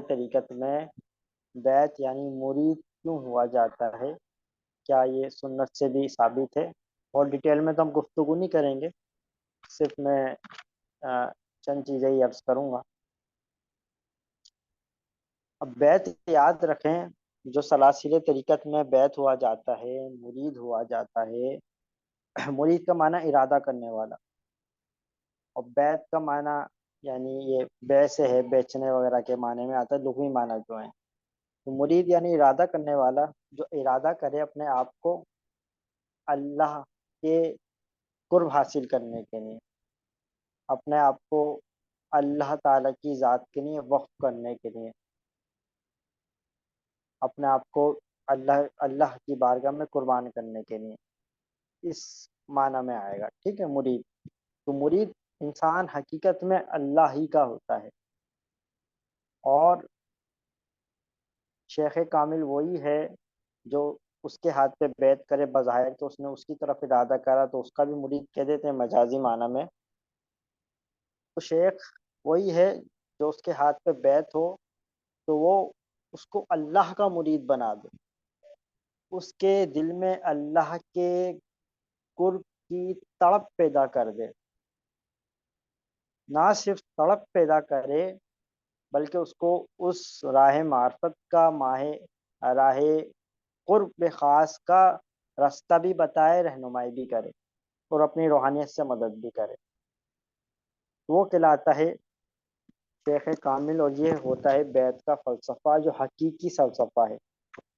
طریقت میں بیعت یعنی مرید کیوں ہوا جاتا ہے؟ کیا یہ سنت سے بھی ثابت ہے؟ اور ڈیٹیل میں تو ہم گفتگو نہیں کریں گے، صرف میں چند چیزیں ہی عرض کروں گا۔ اب بیعت یاد رکھیں، جو سلاسل طریقت میں بیعت ہوا جاتا ہے، مرید ہوا جاتا ہے، مرید کا معنی ارادہ کرنے والا، اور بیعت کا معنی یعنی یہ بے سے ہے، بیچنے وغیرہ کے معنی میں آتا ہے، لغوی معنی جو ہیں۔ تو مرید یعنی ارادہ کرنے والا، جو ارادہ کرے اپنے آپ کو اللہ کے قرب حاصل کرنے کے لیے، اپنے آپ کو اللہ تعالیٰ کی ذات کے لیے وقف کرنے کے لیے، اپنے آپ کو اللہ کی بارگاہ میں قربان کرنے کے لیے، اس معنی میں آئے گا، ٹھیک ہے مرید۔ تو مرید انسان حقیقت میں اللہ ہی کا ہوتا ہے، اور شیخ کامل وہی ہے جو اس کے ہاتھ پہ بیعت کرے، بظاہر تو اس نے اس کی طرف ارادہ کرا تو اس کا بھی مرید کہہ دیتے ہیں مجازی معنی میں۔ تو شیخ وہی ہے جو اس کے ہاتھ پہ بیعت ہو تو وہ اس کو اللہ کا مرید بنا دے، اس کے دل میں اللہ کے قرب کی تڑپ پیدا کر دے، نہ صرف تڑپ پیدا کرے بلکہ اس کو اس راہ معرفت کا راہ قرب خاص کا راستہ بھی بتائے، رہنمائی بھی کرے، اور اپنی روحانیت سے مدد بھی کرے، وہ کہلاتا ہے شیخ کامل۔ اور یہ ہوتا ہے بیعت کا فلسفہ، جو حقیقی فلسفہ ہے۔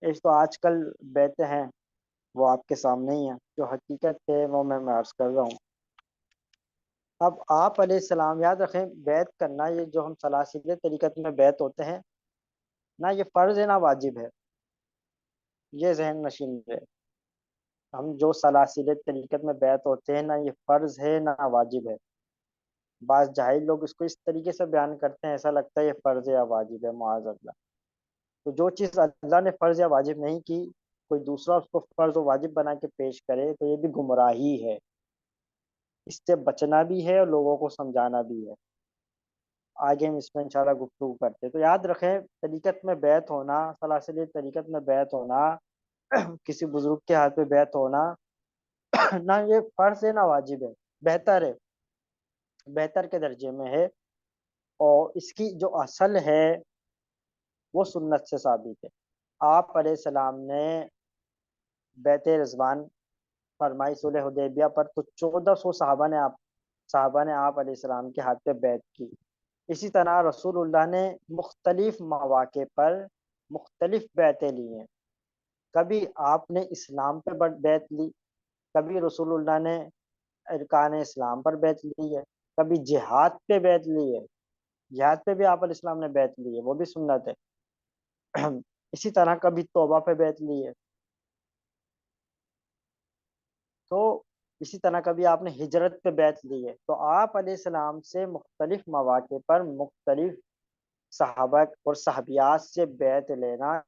اس تو آج کل بیعتیں ہیں وہ آپ کے سامنے ہی ہیں، جو حقیقت ہے وہ میں عرض کر رہا ہوں۔ اب آپ علیہ السلام یاد رکھیں، بیعت کرنا، یہ جو ہم سلاسل طریقت میں بیعت ہوتے ہیں، نہ یہ فرض ہے نہ واجب ہے، یہ ذہن نشین ہے۔ ہم جو سلاسل طریقت میں بیعت ہوتے ہیں، نہ یہ فرض ہے نہ واجب ہے۔ بعض جاہل لوگ اس کو اس طریقے سے بیان کرتے ہیں، ایسا لگتا ہے یہ فرض ہے یا واجب ہے، معاذ اللہ۔ تو جو چیز اللہ نے فرض یا واجب نہیں کی، کوئی دوسرا اس کو فرض و واجب بنا کے پیش کرے تو یہ بھی گمراہی ہے، اس سے بچنا بھی ہے اور لوگوں کو سمجھانا بھی ہے۔ آگے ہم اس میں انشاءاللہ گفتگو کرتے ہیں۔ تو یاد رکھیں، طریقت میں بیعت ہونا، سلاسل طریقت میں بیعت ہونا، کسی بزرگ کے ہاتھ پہ بیعت ہونا، نہ یہ فرض ہے نہ واجب ہے، بہتر ہے، بہتر کے درجے میں ہے، اور اس کی جو اصل ہے وہ سنت سے ثابت ہے۔ آپ علیہ السلام نے بیعت رضوان فرمائی صلح حدیبیہ پر، تو 1400 صحابہ نے آپ علیہ السلام کے ہاتھ پہ بیعت کی۔ اسی طرح رسول اللہ نے مختلف مواقع پر مختلف بیعتیں لی ہیں۔ کبھی آپ نے اسلام پہ بیعت لی، کبھی رسول اللہ نے ارکان اسلام پر بیعت لی ہے، کبھی جہاد پہ بیعت لی ہے، جہاد پہ بھی آپ علیہ السلام نے بیعت لی ہے، وہ بھی سنت ہے۔ اسی طرح کبھی توبہ پہ بیعت لی ہے، تو اسی طرح کبھی آپ نے ہجرت پہ بیعت لی ہے۔ تو آپ علیہ السلام سے مختلف مواقع پر مختلف صحابہ اور صحابیات سے بیعت لینا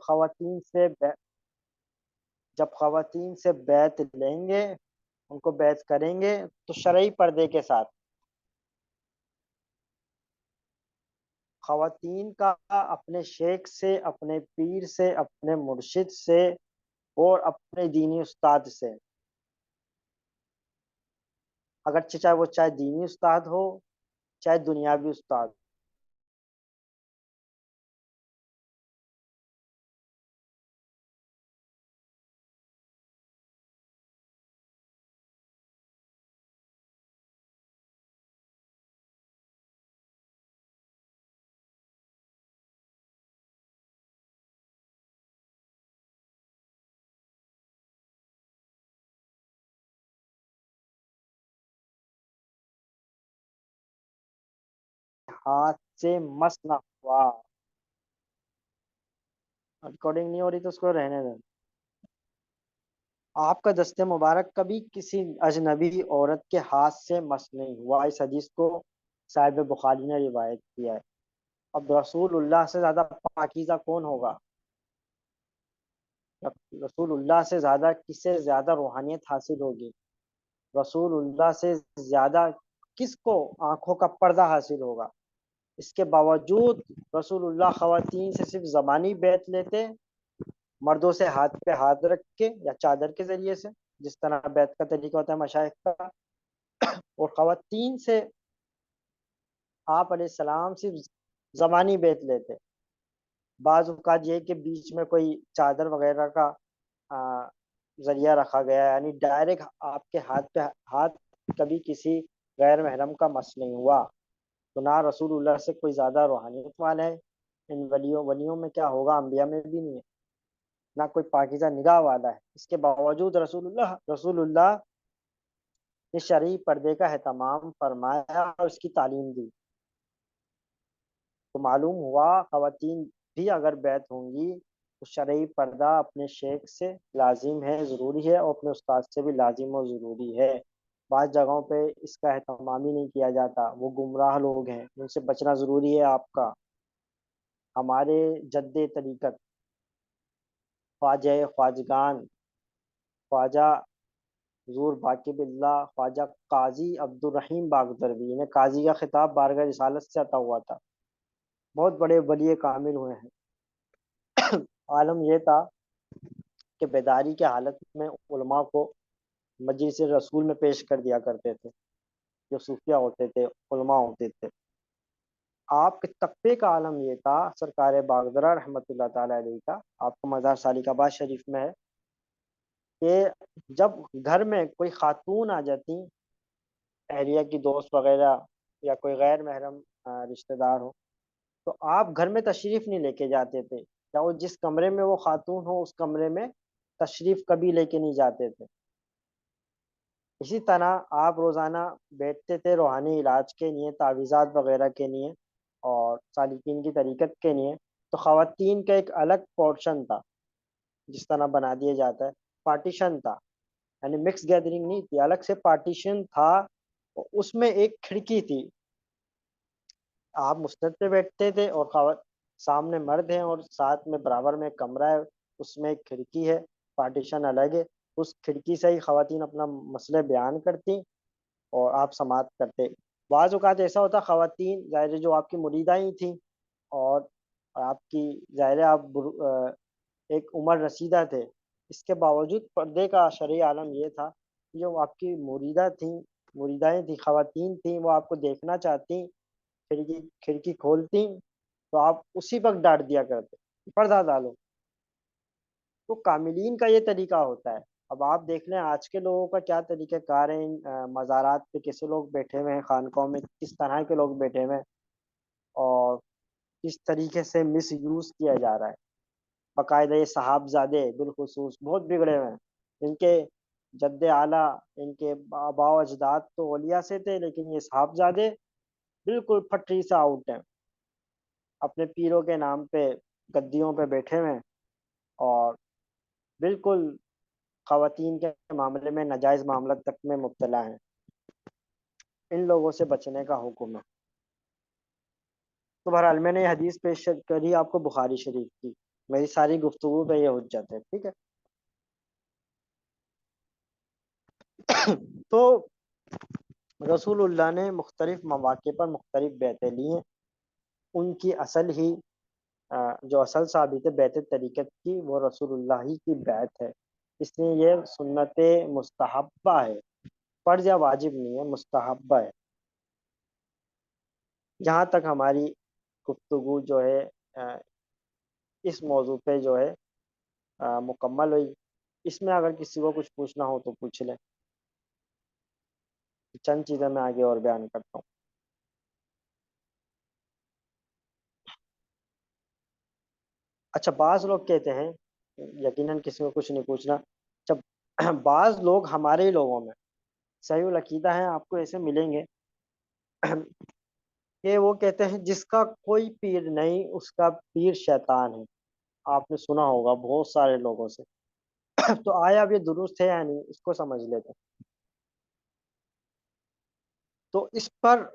خواتین سے جب خواتین سے بیعت لیں گے، ان کو بیعت کریں گے تو شرعی پردے کے ساتھ۔ خواتین کا اپنے شیخ سے، اپنے پیر سے، اپنے مرشد سے، اور اپنے دینی استاد سے، اگرچہ چاہے وہ دینی استاد ہو چاہے دنیاوی استاد۔ ہاتھ سے مس نہ ہوا. ریکارڈنگ نہیں ہو رہی تو اس کو رہنے دیں. آپ کا دست مبارک کبھی کسی اجنبی عورت کے ہاتھ سے مس نہیں ہوا. اس حدیث کو صاحب بخاری نے روایت کیا ہے. اب رسول اللہ سے زیادہ پاکیزہ کون ہوگا؟ رسول اللہ سے زیادہ کس سے زیادہ روحانیت حاصل ہوگی؟ رسول اللہ سے زیادہ کس کو آنکھوں کا پردہ حاصل ہوگا؟ اس کے باوجود رسول اللہ خواتین سے صرف زبانی بیعت لیتے، مردوں سے ہاتھ پہ ہاتھ رکھ کے یا چادر کے ذریعے سے، جس طرح بیعت کا طریقہ ہوتا ہے مشائخ کا، اور خواتین سے آپ علیہ السلام صرف زبانی بیعت لیتے. بعض اوقات یہ کہ بیچ میں کوئی چادر وغیرہ کا ذریعہ رکھا گیا ہے، یعنی ڈائریکٹ آپ کے ہاتھ پہ ہاتھ کبھی کسی غیر محرم کا مس نہیں ہوا. تو نہ رسول اللہ سے کوئی زیادہ روحانیت والا ہے ان ولیوں میں کیا ہوگا، انبیاء میں بھی نہیں ہے، نہ کوئی پاکیزہ نگاہ والا ہے. اس کے باوجود رسول اللہ نے شرعی پردے کا اہتمام فرمایا اور اس کی تعلیم دی. تو معلوم ہوا خواتین بھی اگر بیعت ہوں گی تو شرعی پردہ اپنے شیخ سے لازم ہے، ضروری ہے، اور اپنے استاد سے بھی لازم و ضروری ہے. بعض جگہوں پہ اس کا اہتمام ہی نہیں کیا جاتا، وہ گمراہ لوگ ہیں، ان سے بچنا ضروری ہے آپ کا. ہمارے جد طریقت خواجہ خواجگان خواجہ حضور باقی باللہ خواجہ قاضی عبد الرحیم باغدروی، انہیں قاضی کا خطاب بارگاہ رسالت سے عطا ہوا تھا. بہت بڑے ولی کامل ہوئے ہیں. عالم یہ تھا کہ بیداری کے حالت میں علماء کو مجلس رسول میں پیش کر دیا کرتے تھے. جو صوفیہ ہوتے تھے، علماء ہوتے تھے، آپ کے تقوی کا عالم یہ تھا. سرکار باغدرہ رحمۃ اللہ تعالی علیہ کا آپ کو مزار سالک آباد شریف میں ہے کہ جب گھر میں کوئی خاتون آ جاتی، اہلیہ کی دوست وغیرہ یا کوئی غیر محرم رشتہ دار ہو، تو آپ گھر میں تشریف نہیں لے کے جاتے تھے، یا وہ جس کمرے میں وہ خاتون ہو اس کمرے میں تشریف کبھی لے کے نہیں جاتے تھے. اسی طرح آپ روزانہ بیٹھتے تھے روحانی علاج کے لیے، تعویذات وغیرہ کے لیے اور سالکین کی طریقت کے لیے. تو خواتین کا ایک الگ پورشن تھا، جس طرح بنا دیا جاتا ہے پارٹیشن تھا، یعنی مکس گیدرنگ نہیں تھی، الگ سے پارٹیشن تھا. اس میں ایک کھڑکی تھی، آپ مستند پہ بیٹھتے تھے اور سامنے مرد ہیں اور ساتھ میں برابر میں ایک کمرہ ہے، اس میں ایک کھڑکی ہے، پارٹیشن الگ ہے. اس کھڑکی سے ہی خواتین اپنا مسئلہ بیان کرتی اور آپ سماعت کرتے. بعض اوقات ایسا ہوتا خواتین ظاہر جو آپ کی مریدہ ہی تھیں اور آپ کی ظاہر آپ ایک عمر رسیدہ تھے، اس کے باوجود پردے کا شرعی عالم یہ تھا کہ جو آپ کی مریدائیں تھیں، خواتین تھیں، وہ آپ کو دیکھنا چاہتی، کھڑکی کھولتی تو آپ اسی وقت ڈانٹ دیا کرتے پردہ ڈالو. تو کاملین کا یہ طریقہ ہوتا ہے. اب آپ دیکھ لیں آج کے لوگوں کا کیا طریقہ کار ہے، مزارات پہ کیسے لوگ بیٹھے ہوئے ہیں، خانقاہوں میں کس طرح کے لوگ بیٹھے ہوئے ہیں اور کس طریقے سے مس یوز کیا جا رہا ہے. باقاعدہ یہ صحابزادے بالخصوص بہت بگڑے ہوئے ہیں. ان کے جد اعلیٰ، ان کے آباء و اجداد تو اولیاء سے تھے، لیکن یہ صحابزادے بالکل پھٹری سے آؤٹ ہیں، اپنے پیروں کے نام پہ گدیوں پہ بیٹھے ہوئے ہیں اور بالکل خواتین کے معاملے میں ناجائز معاملات تک میں مبتلا ہیں. ان لوگوں سے بچنے کا حکم ہے. تو بہرحال میں نے یہ حدیث پیش کری آپ کو بخاری شریف کی، میری ساری گفتگو پہ یہ حجت ہے. ٹھیک ہے. تو رسول اللہ نے مختلف مواقع پر مختلف بیعتیں لی ہیں. ان کی اصل ہی جو اصل ثابت ہے بیعت طریقت کی، وہ رسول اللہ ہی کی بیعت ہے. اس لیے یہ سنت مستحبہ ہے، فرض یا واجب نہیں ہے، مستحبہ ہے. جہاں تک ہماری گفتگو جو ہے اس موضوع پہ جو ہے مکمل ہوئی. اس میں اگر کسی کو کچھ پوچھنا ہو تو پوچھ لیں. چند چیزیں میں آگے اور بیان کرتا ہوں. اچھا، بعض لوگ کہتے ہیں، یقیناً کسی کو کچھ نہیں پوچھنا، جب بعض لوگ ہمارے ہی لوگوں میں صحیح العقیدہ ہیں، آپ کو ایسے ملیں گے کہ وہ کہتے ہیں جس کا کوئی پیر نہیں اس کا پیر شیطان ہے. آپ نے سنا ہوگا بہت سارے لوگوں سے. تو آیا اب یہ درست ہے یا نہیں اس کو سمجھ لیتے ہیں. تو اس پر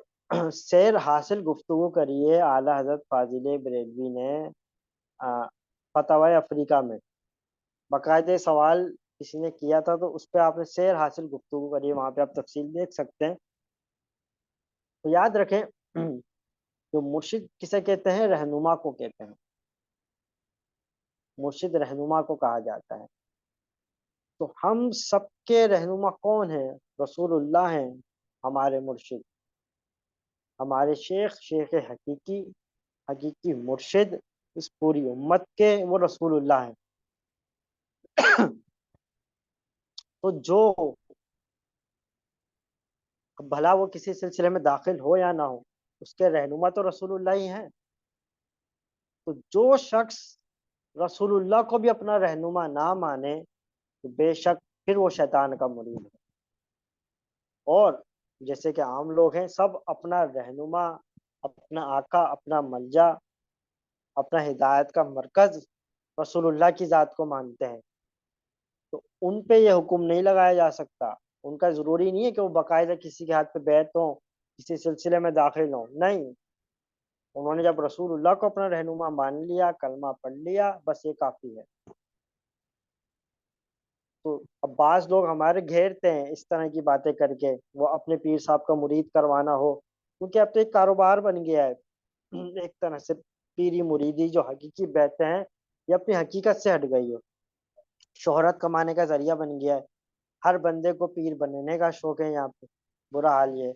سیر حاصل گفتگو کریے اعلیٰ حضرت فاضل بریلوی نے فتاوی افریقہ میں. باقاعدہ سوال کسی نے کیا تھا تو اس پہ آپ نے سیر حاصل گفتگو کریے, وہاں پہ آپ تفصیل دیکھ سکتے ہیں. تو یاد رکھیں جو مرشد کسے کہتے ہیں, رہنما کو کہتے ہیں. مرشد رہنما کو کہا جاتا ہے. تو ہم سب کے رہنما کون ہیں؟ رسول اللہ ہیں ہمارے مرشد, ہمارے شیخ, شیخ حقیقی, حقیقی مرشد اس پوری امت کے وہ رسول اللہ ہیں. تو جو بھلا وہ کسی سلسلے میں داخل ہو یا نہ ہو اس کے رہنما تو رسول اللہ ہی ہیں. تو جو شخص رسول اللہ کو بھی اپنا رہنما نہ مانے تو بے شک پھر وہ شیطان کا مرید ہے. اور جیسے کہ عام لوگ ہیں سب اپنا رہنما, اپنا آقا, اپنا ملجا, اپنا ہدایت کا مرکز رسول اللہ کی ذات کو مانتے ہیں. تو ان پہ یہ حکم نہیں لگایا جا سکتا. ان کا ضروری نہیں ہے کہ وہ باقاعدہ کسی کے ہاتھ پہ بیعت ہوں, کسی سلسلے میں داخل ہوں. نہیں, انہوں نے جب رسول اللہ کو اپنا رہنما مان لیا, کلمہ پڑھ لیا, بس یہ کافی ہے. تو اب بعض لوگ ہمارے گھیرتے ہیں اس طرح کی باتیں کر کے, وہ اپنے پیر صاحب کا مرید کروانا ہو, کیونکہ اب تو ایک کاروبار بن گیا ہے ایک طرح سے. پیری مریدی جو حقیقی بیعتیں ہیں یہ اپنی حقیقت سے ہٹ گئی ہے, شہرت کمانے کا ذریعہ بن گیا ہے. ہر بندے کو پیر بننے کا شوق ہے یہاں پہ. برا حال یہ,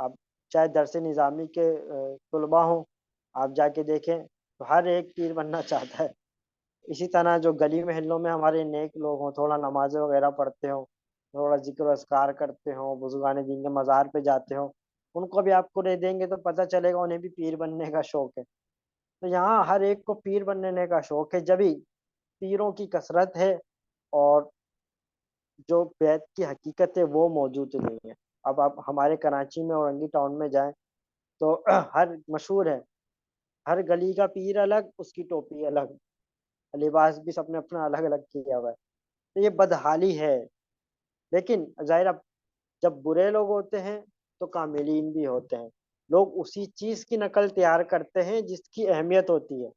اب چاہے درس نظامی کے طلباء ہوں, آپ جا کے دیکھیں تو ہر ایک پیر بننا چاہتا ہے. اسی طرح جو گلی محلوں میں ہمارے نیک لوگ ہوں, تھوڑا نمازیں وغیرہ پڑھتے ہوں, تھوڑا ذکر و اذکار کرتے ہوں, بزرگان دین کے مزار پہ جاتے ہوں, ان کو بھی آپ کو دے دیں گے تو پتہ چلے گا انہیں بھی پیر بننے کا شوق ہے. تو یہاں ہر ایک کو پیر بننے کا شوق ہے, جبھی پیروں کی کثرت ہے اور جو بیت کی حقیقت ہے وہ موجود نہیں ہے. اب آپ ہمارے کراچی میں اورنگی ٹاؤن میں جائیں تو ہر مشہور ہے, ہر گلی کا پیر الگ, اس کی ٹوپی الگ, لباس بھی سب نے اپنا الگ الگ کیا ہوا ہے. تو یہ بدحالی ہے. لیکن ظاہر اب جب برے لوگ ہوتے ہیں تو کاملین بھی ہوتے ہیں. لوگ اسی چیز کی نقل تیار کرتے ہیں جس کی اہمیت ہوتی ہے.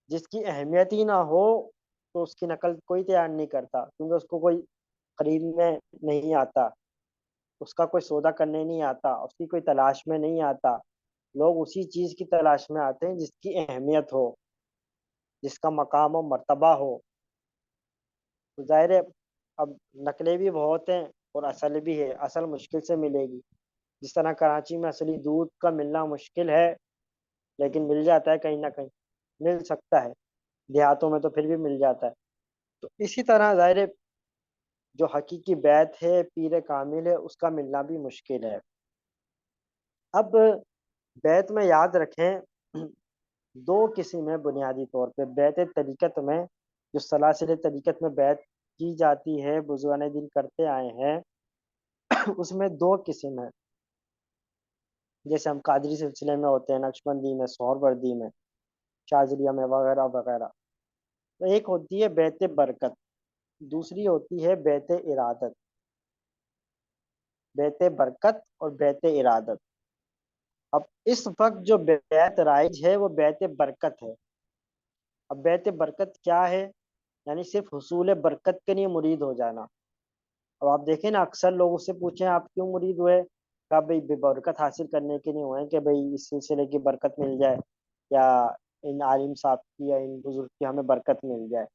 جس کی اہمیت ہی نہ ہو تو اس کی نقل کوئی تیار نہیں کرتا, کیونکہ اس کو کوئی خریدنے نہیں آتا, اس کا کوئی سودا کرنے نہیں آتا, اس کی کوئی تلاش میں نہیں آتا. لوگ اسی چیز کی تلاش میں آتے ہیں جس کی اہمیت ہو, جس کا مقام و مرتبہ ہو. تو ظاہر ہے اب نقلیں بھی بہت ہیں اور اصل بھی ہے. اصل مشکل سے ملے گی. جس طرح کراچی میں اصلی دودھ کا ملنا مشکل ہے لیکن مل جاتا ہے کہیں نہ کہیں, مل سکتا ہے. دیہاتوں میں تو پھر بھی مل جاتا ہے. تو اسی طرح ظاہر ہے جو حقیقی بیت ہے, پیر کامل ہے, اس کا ملنا بھی مشکل ہے. اب بیت میں یاد رکھیں دو قسم ہے بنیادی طور پہ. بیت طریقت میں جو سلاسل طریقت میں بیت کی جاتی ہے, بزرگان دین کرتے آئے ہیں, اس میں دو قسم ہے. جیسے ہم قادری سلسلے میں ہوتے ہیں, نقشبندی میں, سہروردی میں, شاذلیہ میں, وغیرہ وغیرہ. تو ایک ہوتی ہے بیت برکت, دوسری ہوتی ہے بیت ارادت. بیت برکت اور بیت ارادت. اب اس وقت جو بیت رائج ہے وہ بیت برکت ہے. اب بیت برکت کیا ہے؟ یعنی صرف حصول برکت کے لیے مرید ہو جانا. اب آپ دیکھیں نا, اکثر لوگوں سے پوچھیں آپ کیوں مرید ہوئے, کہا بھائی بے برکت حاصل کرنے کے لیے ہوئے کہ بھائی اس سلسلے کی برکت مل جائے, یا ان عالم صاحب کی یا ان بزرگ کی ہمیں برکت مل جائے.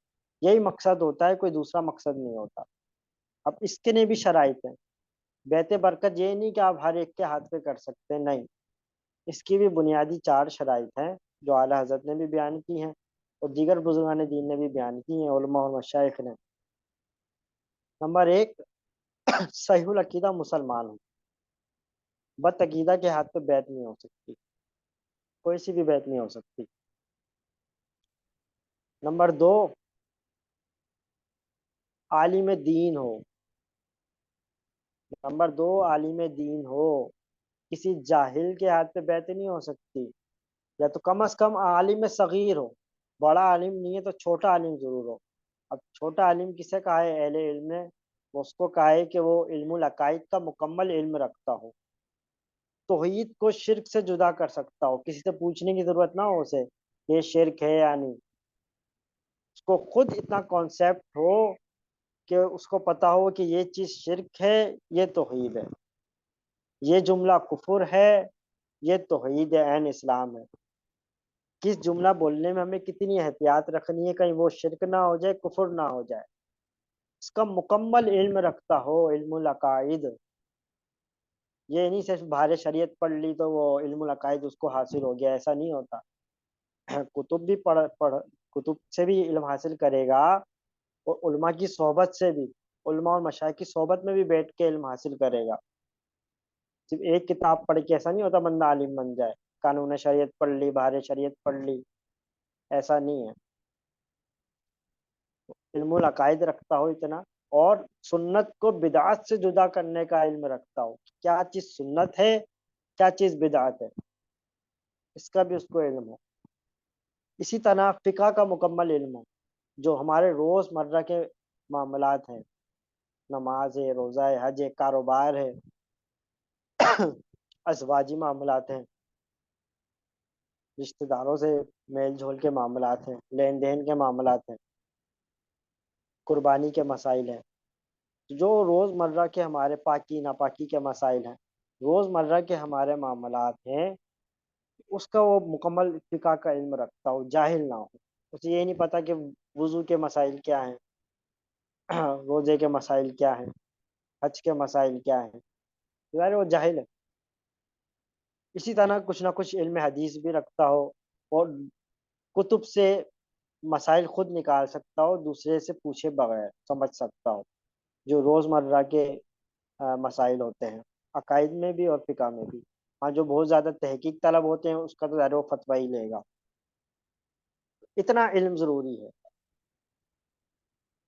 یہی مقصد ہوتا ہے, کوئی دوسرا مقصد نہیں ہوتا. اب اس کے لیے بھی شرائط ہیں. بیت برکت یہ نہیں کہ آپ ہر ایک کے ہاتھ پہ کر سکتے ہیں, نہیں. اس کی بھی بنیادی چار شرائط ہیں جو اعلیٰ حضرت نے بھی بیان کی ہیں اور دیگر بزرگان دین نے بھی بیان کی ہیں, علماء اور مشائخ نے. نمبر ایک, صحیح العقیدہ مسلمان ہو. بد عقیدہ کے ہاتھ پہ بیعت نہیں ہو سکتی, کوئی سی بھی بیعت نہیں ہو سکتی. نمبر دو, عالم دین ہو. نمبر دو, عالم دین ہو. کسی جاہل کے ہاتھ پہ بیعت نہیں ہو سکتی، یا تو کم از کم عالم صغیر ہو، بڑا عالم نہیں ہے تو چھوٹا عالم ضرور ہو۔ اب چھوٹا عالم کسے کہا ہے؟ اہل علم نے وہ اس کو کہا ہے کہ وہ علم العقائد کا مکمل علم رکھتا ہو، توحید کو شرک سے جدا کر سکتا ہو، کسی سے پوچھنے کی ضرورت نہ ہو اسے کہ یہ شرک ہے یا نہیں، اس کو خود اتنا کانسیپٹ ہو کہ اس کو پتا ہو کہ یہ چیز شرک ہے، یہ توحید ہے، یہ جملہ کفر ہے، یہ توحید عین اسلام ہے۔ کس جملہ بولنے میں ہمیں کتنی احتیاط رکھنی ہے، کہیں وہ شرک نہ ہو جائے، کفر نہ ہو جائے، اس کا مکمل علم رکھتا ہو، علم العقائد۔ یہ نہیں صرف بہار شریعت پڑھ لی تو وہ علم العقائد اس کو حاصل ہو گیا، ایسا نہیں ہوتا۔ کتب بھی پڑھ کتب سے بھی علم حاصل کرے گا، اور علماء کی صحبت سے بھی، علماء اور مشائخ کی صحبت میں بھی بیٹھ کے علم حاصل کرے گا۔ صرف ایک کتاب پڑھ کے ایسا نہیں ہوتا بندہ عالم بن جائے، قانون شریعت پڑھ لی، بہار شریعت پڑھ لی، ایسا نہیں ہے۔ علم العقائد رکھتا ہو اتنا، اور سنت کو بدعات سے جدا کرنے کا علم رکھتا ہو، کیا چیز سنت ہے، کیا چیز بدعت ہے، اس کا بھی اس کو علم ہو۔ اسی طرح فقہ کا مکمل علم ہو، جو ہمارے روز مرہ کے معاملات ہیں، نماز ہے، روزہ ہے، حج ہے، کاروبار ہے، ازواجی معاملات ہیں، رشتہ داروں سے میل جول کے معاملات ہیں، لین دین کے معاملات ہیں، قربانی کے مسائل ہیں، جو روز مرہ کے ہمارے پاکی ناپاکی کے مسائل ہیں، روز مرہ کے ہمارے معاملات ہیں، اس کا وہ مکمل فقہ کا علم رکھتا ہو، جاہل نہ ہو۔ اسے یہ نہیں پتا کہ وضو کے مسائل کیا ہیں، روزے کے مسائل کیا ہیں، حج کے مسائل کیا ہیں، ظاہر ہے وہ جاہل ہے۔ اسی طرح کچھ نہ کچھ علم حدیث بھی رکھتا ہو، اور کتب سے مسائل خود نکال سکتا ہو، دوسرے سے پوچھے بغیر سمجھ سکتا ہو، جو روز مرہ کے مسائل ہوتے ہیں، عقائد میں بھی اور فقہ میں بھی۔ ہاں جو بہت زیادہ تحقیق طلب ہوتے ہیں اس کا تو ظاہر وہ فتویٰ ہی لے گا۔ اتنا علم ضروری ہے۔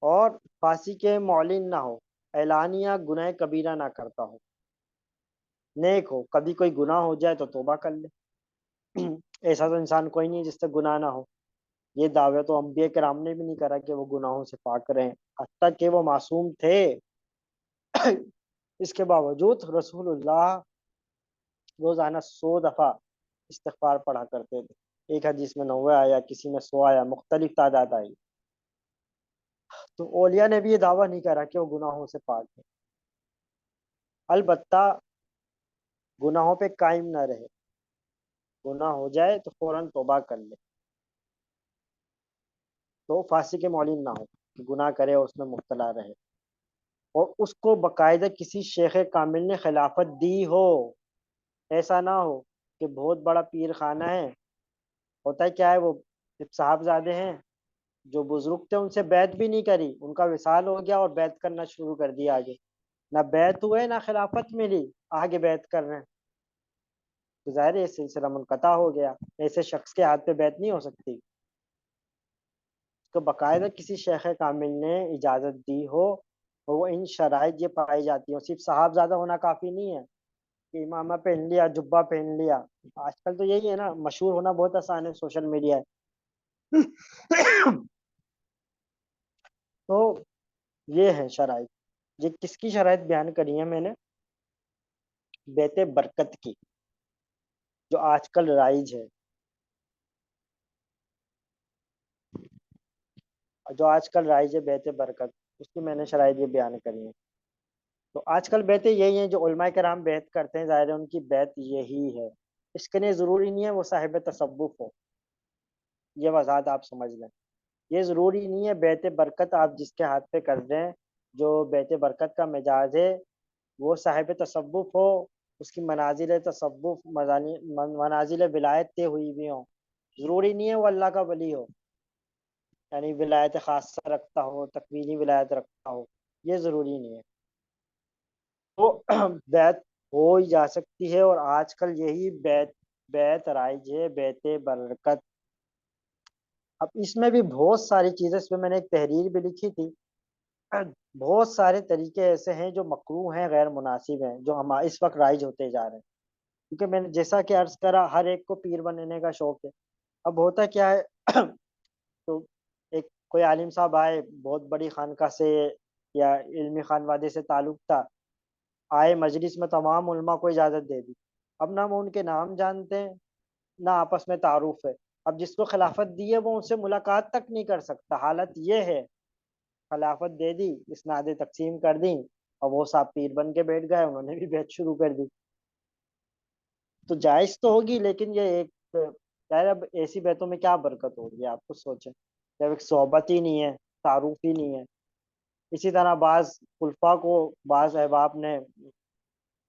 اور فاسق کے معلن نہ ہو، اعلانیہ گناہ کبیرہ نہ کرتا ہو، نیک ہو، کبھی کوئی گناہ ہو جائے تو توبہ کر لے۔ ایسا تو انسان کوئی نہیں جس سے گناہ نہ ہو، یہ دعویٰ تو انبیاء کرام نے بھی نہیں کرا کہ وہ گناہوں سے پاک رہیں، حتیٰ کہ وہ معصوم تھے، اس کے باوجود رسول اللہ روزانہ 100 دفعہ استغفار پڑھا کرتے تھے، ایک حدیث میں 90 آیا، کسی میں 100 آیا، مختلف تعداد آئی۔ تو اولیاء نے بھی یہ دعویٰ نہیں کرا کہ وہ گناہوں سے پاک ہے، البتہ گناہوں پہ قائم نہ رہے، گناہ ہو جائے تو فوراً توبہ کر لے، تو فاسق معلن نہ ہو کہ گناہ کرے اور اس میں مبتلا رہے، اور اس کو باقاعدہ کسی شیخ کامل نے خلافت دی ہو۔ ایسا نہ ہو کہ بہت بڑا پیر خانہ ہے، ہوتا ہے کیا ہے، وہ صاحبزادے ہیں جو بزرگ تھے، ان سے بیعت بھی نہیں کری، ان کا وصال ہو گیا اور بیعت کرنا شروع کر دیا، آگے نہ بیعت ہوئے نہ خلافت ملی، آگے بیعت کر رہے ہیں، تو ظاہر ہے یہ سلسلہ منقطع ہو گیا، ایسے شخص کے ہاتھ پہ بیعت نہیں ہو سکتی، اس کو باقاعدہ کسی شیخ کامل نے اجازت دی ہو، اور وہ ان شرائط یہ پائی جاتی ہیں۔ صرف صاحبزادہ ہونا کافی نہیں ہے کہ امامہ پہن لیا، جبہ پہن لیا، آج کل تو یہی ہے نا، مشہور ہونا بہت آسان ہے، سوشل میڈیا ہے۔ تو یہ ہے شرائط، یہ کس کی شرائط بیان کری ہے میں نے؟ بیت برکت کی، جو آج کل رائج ہے، جو آج کل رائج ہے بیت برکت، اس کی میں نے شرائط یہ بیان کری ہیں۔ تو آج کل بیعتیں یہی ہیں جو علماء کرام بیعت کرتے ہیں، ظاہر ہے ان کی بیعت یہی ہے، اس کے لیے ضروری نہیں ہے وہ صاحب تصوف ہو، یہ وضاحت آپ سمجھ لیں، یہ ضروری نہیں ہے بیت برکت آپ جس کے ہاتھ پہ کر دیں، جو بیت برکت کا مجاز ہے وہ صاحب تصوف ہو، اس کی منازل تصوف، منازل ولایت طے ہوئی بھی ہوں، ضروری نہیں ہے وہ اللہ کا ولی ہو، یعنی ولایت خاصہ رکھتا ہو، تکوینی ولایت رکھتا ہو، یہ ضروری نہیں ہے، تو بیعت ہو ہی جا سکتی ہے، اور آج کل یہی بیعت رائج ہے، بیت برکت۔ اب اس میں بھی بہت ساری چیزیں، اس میں میں نے ایک تحریر بھی لکھی تھی، بہت سارے طریقے ایسے ہیں جو مکروہ ہیں، غیر مناسب ہیں، جو ہم اس وقت رائج ہوتے جا رہے ہیں، کیونکہ میں نے جیسا کہ عرض کرا ہر ایک کو پیر بننے کا شوق ہے. اب ہوتا کیا ہے تو ایک کوئی عالم صاحب آئے بہت بڑی خانقاہ سے یا علمی خانوادے سے تعلق تھا, آئے مجلس میں تمام علماء کو اجازت دے دی. اب نہ وہ ان کے نام جانتے ہیں نہ آپس میں تعارف ہے. اب جس کو خلافت دی ہے وہ ان سے ملاقات تک نہیں کر سکتا. حالت یہ ہے, خلافت دے دی, اسنادیں تقسیم کر دی, اور وہ صاحب پیر بن کے بیٹھ گئے, انہوں نے بھی بیعت شروع کر دی. تو جائز تو ہوگی لیکن یہ ایک یار اب ایسی بیعتوں میں کیا برکت ہوگی, آپ خود سوچیں. جب ایک صحبت ہی نہیں ہے, تعارف ہی نہیں ہے. اسی طرح بعض خلفاء کو بعض احباب نے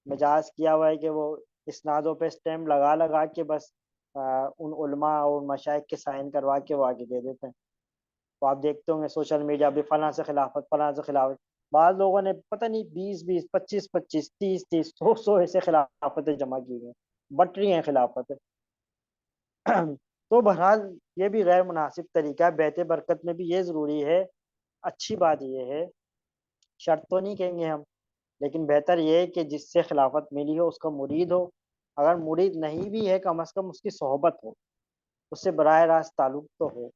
مجاز کیا ہوا ہے کہ وہ اسنادوں پہ اسٹیمپ لگا لگا کے بس ان علماء اور مشائخ کے سائن کروا کے وہ آگے دے دیتے ہیں. تو آپ دیکھتے ہوں گے سوشل میڈیا بھی فلاں سے خلافت فلاں سے خلافت. بعض لوگوں نے پتہ نہیں 20 20 25 25 30 30 100 ایسے خلافتیں جمع کی ہیں, بٹ رہی ہیں خلافتیں. تو بہرحال یہ بھی غیر مناسب طریقہ ہے. بیعت برکت میں بھی یہ ضروری ہے, اچھی بات یہ ہے, شرط تو نہیں کہیں گے ہم, لیکن بہتر یہ ہے کہ جس سے خلافت ملی ہو اس کا مرید ہو. اگر مرید نہیں بھی ہے کم از کم اس کی صحبت ہو, اس سے براہ راست تعلق تو ہو.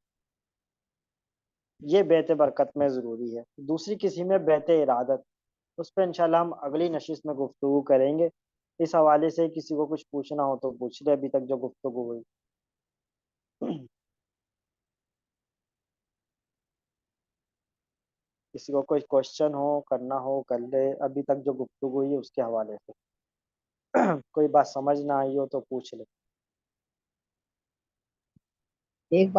یہ بیعت برکت میں ضروری ہے. دوسری کسی میں بیعت ارادت, اس پہ انشاءاللہ ہم اگلی نشست میں گفتگو کریں گے. اس حوالے سے کسی کو کچھ پوچھنا ہو تو پوچھ لے ابھی تک جو گفتگو ہوئی. کسی کو کوئی کوشچن ہو کرنا ہو کر لے, ابھی تک جو گفتگو ہوئی ہے اس کے حوالے سے. کوئی بات سمجھ نہ آئی ہو تو پوچھ لے. ایک بات